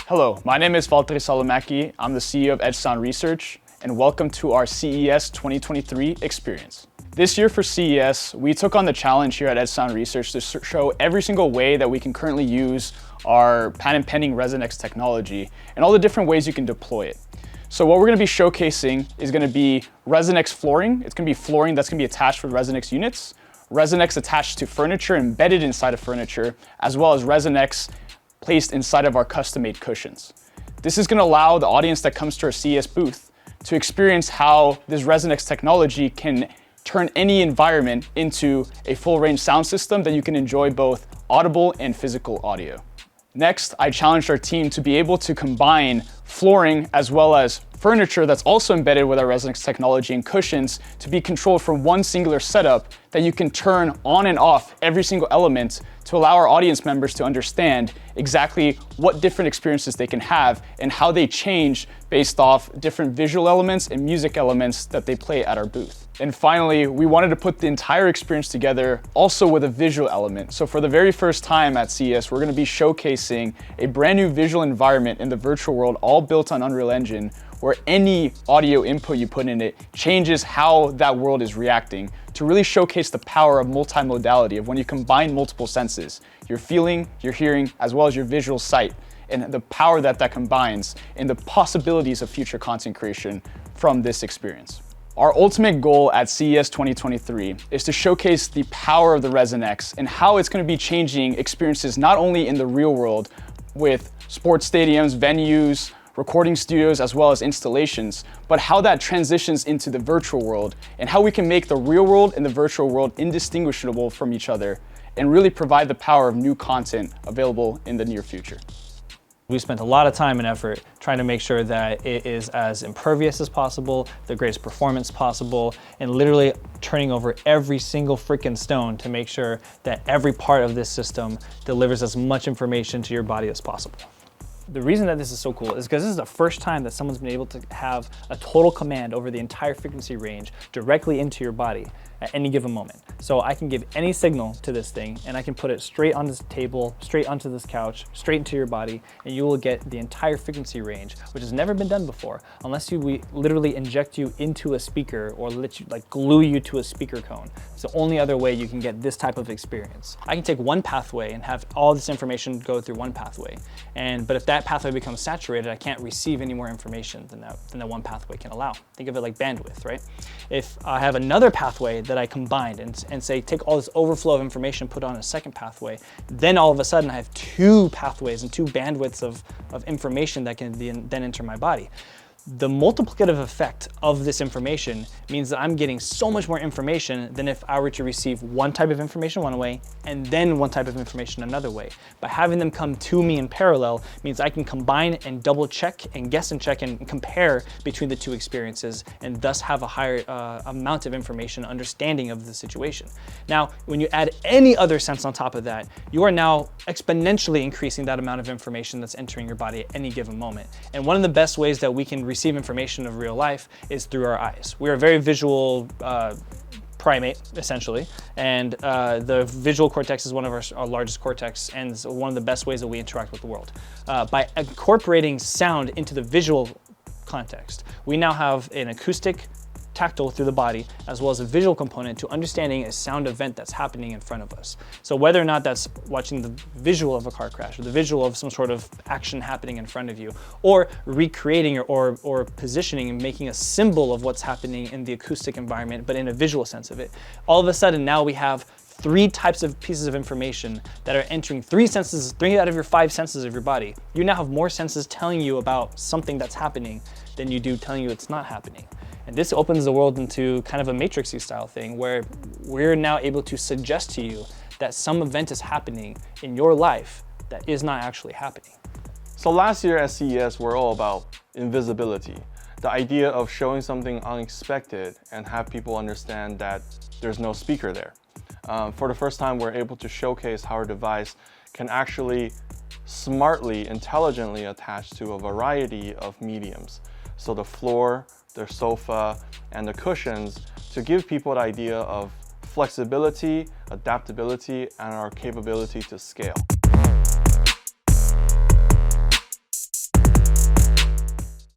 Hello, my name is Valtteri Salomaki. I'm the CEO of Edge Sound Research, and welcome to our CES 2023 experience. This year for CES, we took on the challenge here at Edge Sound Research to show every single way that we can currently use our patent pending ResonX technology and all the different ways you can deploy it. So what we're going to be showcasing is going to be ResonX flooring. It's going to be flooring that's going to be attached with ResonX units, ResonX attached to furniture, embedded inside of furniture, as well as ResonX placed inside of our custom-made cushions. This is going to allow the audience that comes to our CES booth to experience how this ResonX technology can turn any environment into a full-range sound system that you can enjoy both audible and physical audio. Next, I challenged our team to be able to combine flooring as well as furniture that's also embedded with our ResonX technology and cushions to be controlled from one singular setup that you can turn on and off every single element to allow our audience members to understand exactly what different experiences they can have and how they change based off different visual elements and music elements that they play at our booth. And finally, we wanted to put the entire experience together also with a visual element. So for the very first time at CES, we're going to be showcasing a brand new visual environment in the virtual world, all built on Unreal Engine, where any audio input you put in it changes how that world is reacting, to really showcase the power of multimodality, of when you combine multiple senses, your feeling, your hearing, as well as your visual sight, and the power that combines and the possibilities of future content creation from this experience. Our ultimate goal at CES 2023 is to showcase the power of the ResonX and how it's going to be changing experiences not only in the real world with sports stadiums, venues, recording studios, as well as installations, but how that transitions into the virtual world and how we can make the real world and the virtual world indistinguishable from each other and really provide the power of new content available in the near future. We spent a lot of time and effort trying to make sure that it is as impervious as possible, the greatest performance possible, and literally turning over every single freaking stone to make sure that every part of this system delivers as much information to your body as possible. The reason that this is so cool is because this is the first time that someone's been able to have a total command over the entire frequency range directly into your body at any given moment. So I can give any signal to this thing and I can put it straight on this table, straight onto this couch, straight into your body, and you will get the entire frequency range, which has never been done before, unless we literally inject you into a speaker or glue you to a speaker cone. It's the only other way you can get this type of experience. I can take one pathway and have all this information go through one pathway, but if that pathway becomes saturated, I can't receive any more information than that one pathway can allow. Think of it like bandwidth, right? If I have another pathway that I combined and say, take all this overflow of information, put on a second pathway, then all of a sudden I have two pathways and two bandwidths of information that can then enter my body. The multiplicative effect of this information means that I'm getting so much more information than if I were to receive one type of information one way and then one type of information another way. By having them come to me in parallel means I can combine and double check and guess and check and compare between the two experiences and thus have a higher amount of information, understanding of the situation. Now, when you add any other sense on top of that, you are now exponentially increasing that amount of information that's entering your body at any given moment. And one of the best ways that we can receive information of real life is through our eyes. We are a very visual primate, essentially, and the visual cortex is one of our largest cortex and is one of the best ways that we interact with the world. By incorporating sound into the visual context, we now have an acoustic, tactile through the body, as well as a visual component to understanding a sound event that's happening in front of us. So whether or not that's watching the visual of a car crash or the visual of some sort of action happening in front of you, or recreating or positioning and making a symbol of what's happening in the acoustic environment, but in a visual sense of it, all of a sudden now we have three types of pieces of information that are entering three out of your five senses of your body. You now have more senses telling you about something that's happening than you do telling you it's not happening. And this opens the world into kind of a matrixy style thing where we're now able to suggest to you that some event is happening in your life that is not actually happening. So last year at CES, we're all about invisibility. The idea of showing something unexpected and have people understand that there's no speaker there. For the first time, we're able to showcase how our device can actually smartly, intelligently attach to a variety of mediums. So the floor, the sofa, and the cushions to give people the idea of flexibility, adaptability, and our capability to scale.